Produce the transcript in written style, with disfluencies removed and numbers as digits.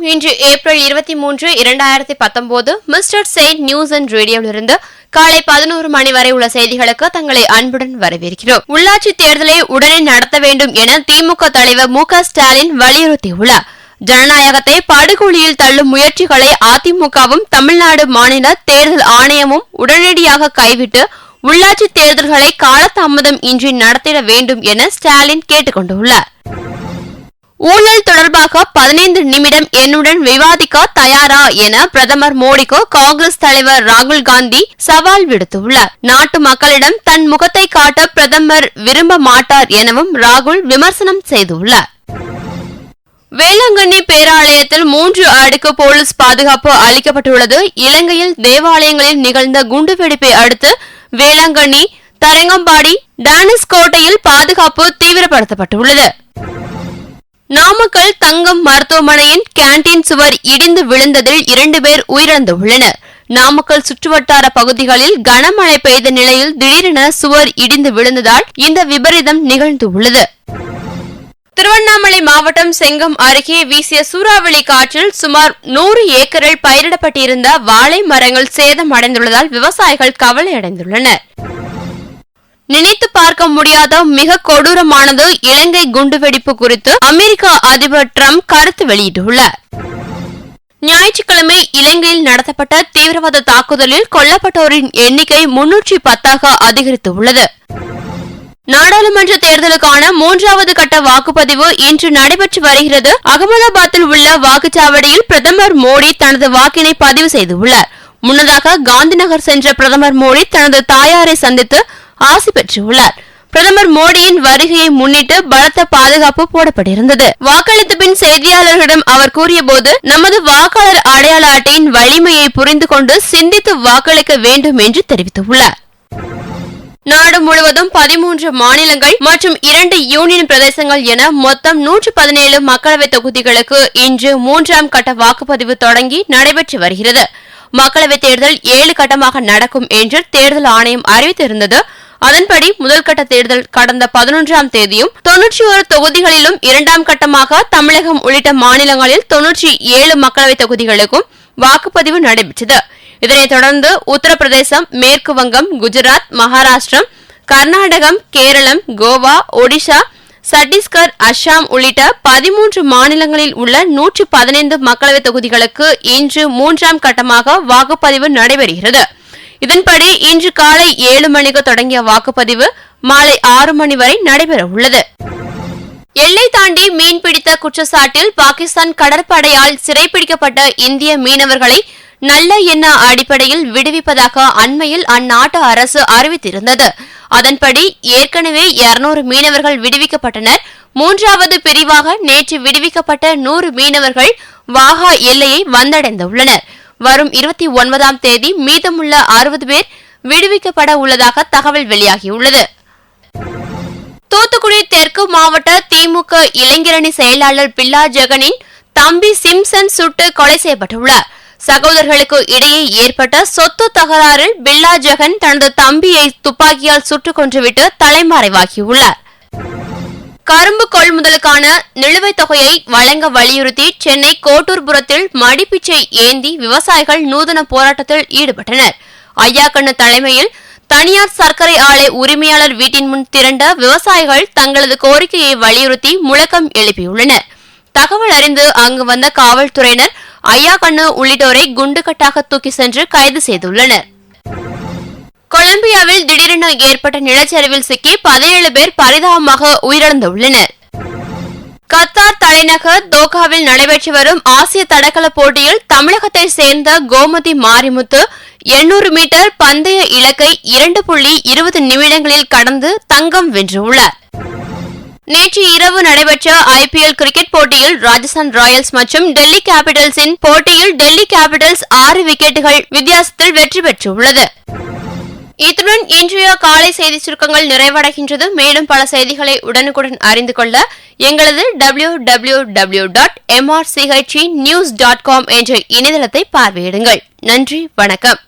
இன்று April 23, 2019 mister saint news and ரேடியோவிலிருந்து காலை 11 மணி வரை உள்ள செய்திகளுக்கு தங்களை அன்புடன் வரவேற்கிறோம். உள்ளாட்சி தேர்தலை உடனே நடத்த வேண்டும் என திமுக தலைவர் மு.க. ஸ்டாலின் வலியுறுத்தியுள்ளார். ஜனநாயகத்தை படுகொலியில் தள்ளும் முயற்சிகளை அதிமுகவும் தமிழ்நாடு மாநில தேர்தல் ஆணையமும் உடனடியாக கைவிட்டு உள்ளாட்சி தேர்தல்களை காலதாமதம் இன்றி நடத்திட வேண்டும் என ஸ்டாலின் கேட்டுக் கொண்டுள்ளார். ஊழல் தொடர்பாக 15 நிமிடம் என்னுடன் விவாதிக்க தயாரா என பிரதமர் மோடிக்கு காங்கிரஸ் தலைவர் ராகுல் காந்தி சவால் விடுத்துள்ளார். நாட்டு மக்களிடம் தன் முகத்தை காட்ட பிரதமர் விரும்ப மாட்டார் எனவும் ராகுல் விமர்சனம் செய்துள்ளார். வேளாங்கண்ணி பேராலயத்தில் 3 அடுக்கு போலீஸ் பாதுகாப்பு அளிக்கப்பட்டுள்ளது. இலங்கையில் தேவாலயங்களில் நிகழ்ந்த குண்டுவெடிப்பை அடுத்து வேளாங்கண்ணி, தரங்கம்பாடி, டானிஸ் கோட்டையில் பாதுகாப்பு தீவிரப்படுத்தப்பட்டுள்ளது. நாமக்கல் தங்கம் மருத்துவமனையின் கேண்டீன் சுவர் இடிந்து விழுந்ததில் 2 பேர் உயிரிழந்துள்ளனர். நாமக்கல் சுற்றுவட்டார பகுதிகளில் கனமழை பெய்த நிலையில் திடீரென சுவர் இடிந்து விழுந்ததால் இந்த விபரீதம் நிகழ்ந்துள்ளது. திருவண்ணாமலை மாவட்டம் செங்கம் அருகே வீசிய சூறாவளி காற்றில் சுமார் 100 ஏக்கரில் பயிரிடப்பட்டிருந்த வாழை மரங்கள் சேதமடைந்துள்ளதால் விவசாயிகள் கவலையடைந்துள்ளனர். நினைத்து பார்க்க முடியாத மிக கொடூரமானது இலங்கை குண்டுவெடிப்பு குறித்து அமெரிக்க அதிபர் டிரம்ப் கருத்து வெளியிட்டுள்ளார். ஞாயிற்றுக்கிழமை இலங்கையில் நடத்தப்பட்ட தீவிரவாத தாக்குதலில் கொல்லப்பட்டோரின் எண்ணிக்கை 310 அதிகரித்துள்ளது. நாடாளுமன்ற தேர்தலுக்கான 3வது கட்ட வாக்குப்பதிவு இன்று நடைபெற்று வருகிறது. அகமதாபாத்தில் உள்ள வாக்குச்சாவடியில் பிரதமர் மோடி தனது வாக்கினை பதிவு செய்துள்ளார். முன்னதாக காந்திநகர் சென்ற பிரதமர் மோடி தனது தாயாரை சந்தித்து ஆசி பெற்றுள்ளார். பிரதமர் மோடியின் வருகையை முன்னிட்டு பலத்த பாதுகாப்பு போடப்பட்டிருந்தது. வாக்களித்த பின் செய்தியாளர்களிடம் அவர் கூறியபோது, நமது வாக்காளர் அடையாள அட்டையின் வலிமையை புரிந்து கொண்டு சிந்தித்து வாக்களிக்க வேண்டும் என்று தெரிவித்துள்ளார். நாடு முழுவதும் 13 மாநிலங்கள் மற்றும் 2 யூனியன் பிரதேசங்கள் என மொத்தம் 117 மக்களவை தொகுதிகளுக்கு இன்று 3ஆம் கட்ட வாக்குப்பதிவு தொடங்கி நடைபெற்று வருகிறது. மக்களவைத் தேர்தல் 7 கட்டமாக நடக்கும் என்று தேர்தல் ஆணையம் அறிவித்திருந்தது. அதன்படி முதல் கட்ட தேர்தல் கடந்த 11ஆம் தேதியும் 91 தொகுதிகளிலும் 2ஆம் கட்டமாக தமிழகம் உள்ளிட்ட மாநிலங்களில் 97 மக்களவைத் தொகுதிகளுக்கும் வாக்குப்பதிவு நடைபெற்றது. இதனைத் தொடர்ந்து உத்தரப்பிரதேசம், மேற்கு வங்கம், குஜராத், மகாராஷ்டிரம், கர்நாடகம், கேரளம், கோவா, ஒடிஷா, சத்தீஸ்கர், அஸ்ஸாம் உள்ளிட்ட 13 மாநிலங்களில் உள்ள 115 மக்களவைத் தொகுதிகளுக்கு இன்று 3ஆம் கட்டமாக வாக்குப்பதிவு நடைபெறுகிறது. இதன்படி இன்று காலை 7 மணிக்கு தொடங்கிய வாக்குப்பதிவு மாலை 6 மணி வரை நடைபெற உள்ளது. எல்லை தாண்டி மீன்பிடித்த குற்றச்சாட்டில் பாகிஸ்தான் கடற்படையால் சிறைப்பிடிக்கப்பட்ட இந்திய மீனவர்களை நல்ல எண்ண அடிப்படையில் விடுவிப்பதாக அண்மையில் அந்நாட்டு அரசு அறிவித்திருந்தது. அதன்படி ஏற்கனவே 200 மீனவர்கள் விடுவிக்கப்பட்டனர். 3வது பிரிவாக நேற்று விடுவிக்கப்பட்ட 100 மீனவர்கள் வாகா எல்லையை வந்தடைந்துள்ளனர். வரும் 29ஆம் தேதி மீதமுள்ள 60 பேர் விடுவிக்கப்பட உள்ளதாக தகவல் வெளியாகியுள்ளது. தூத்துக்குடி தெற்கு மாவட்ட திமுக இளைஞரணி செயலாளர் பில்லா ஜெகனின் தம்பி சிம்சன் சுட்டு கொலை செய்யப்பட்டுள்ளார். சகோதரர்களுக்கு இடையே ஏற்பட்ட சொத்து தகராறில் பில்லா ஜெகன் தனது தம்பியை துப்பாக்கியால் சுட்டுக் கொன்றுவிட்டு தலைமறைவாகியுள்ளார். கரும்பு கொள்முதலுக்கான நிலுவைத் தொகையை வழங்க வலியுறுத்தி சென்னை கோட்டூர்புரத்தில் மடிப்பிச்சை ஏந்தி விவசாயிகள் நூதன போராட்டத்தில் ஈடுபட்டனர். ஐயாக்கண்ணு தலைமையில் தனியார் சர்க்கரை ஆலை உரிமையாளர் வீட்டின் முன் திரண்ட விவசாயிகள் தங்களது கோரிக்கையை வலியுறுத்தி முழக்கம் எழுப்பியுள்ளனர். தகவல் அறிந்து அங்கு வந்த காவல்துறையினர் ஐயாக்கண்ணு உள்ளிட்டோரை குண்டுகட்டாக தூக்கி சென்று கைது செய்துள்ளனர். கொலம்பியாவில் திடீரென ஏற்பட்ட நிலச்சரிவில் சிக்கி 17 பேர் பரிதாபமாக உயிரிழந்துள்ளனர். கத்தார் தலைநகர் தோகாவில் நடைபெற்று வரும் ஆசிய தடகள போட்டியில் தமிழகத்தை சேர்ந்த கோமதி மாரிமுத்து 800 மீட்டர் பந்தய இலக்கை 2.20 நிமிடங்களில் கடந்து தங்கம் வென்றுள்ளார். நேற்று இரவு நடைபெற்ற IPL கிரிக்கெட் போட்டியில் ராஜஸ்தான் ராயல்ஸ் மற்றும் டெல்லி கேபிட்டல்ஸின் போட்டியில் டெல்லி கேபிட்டல்ஸ் 6 விக்கெட்டுகள் வித்தியாசத்தில் வெற்றி பெற்றுள்ளது. இத்துடன் இன்றைய காலை செய்தி சுருக்கங்கள் நிறைவடைகின்றது. மேலும் பல செய்திகளை உடனுக்குடன் அறிந்து கொள்ள எங்களது www.mrchnews.com என்ற இணையதளத்தை பார்வையிடுங்கள். நன்றி, வணக்கம்.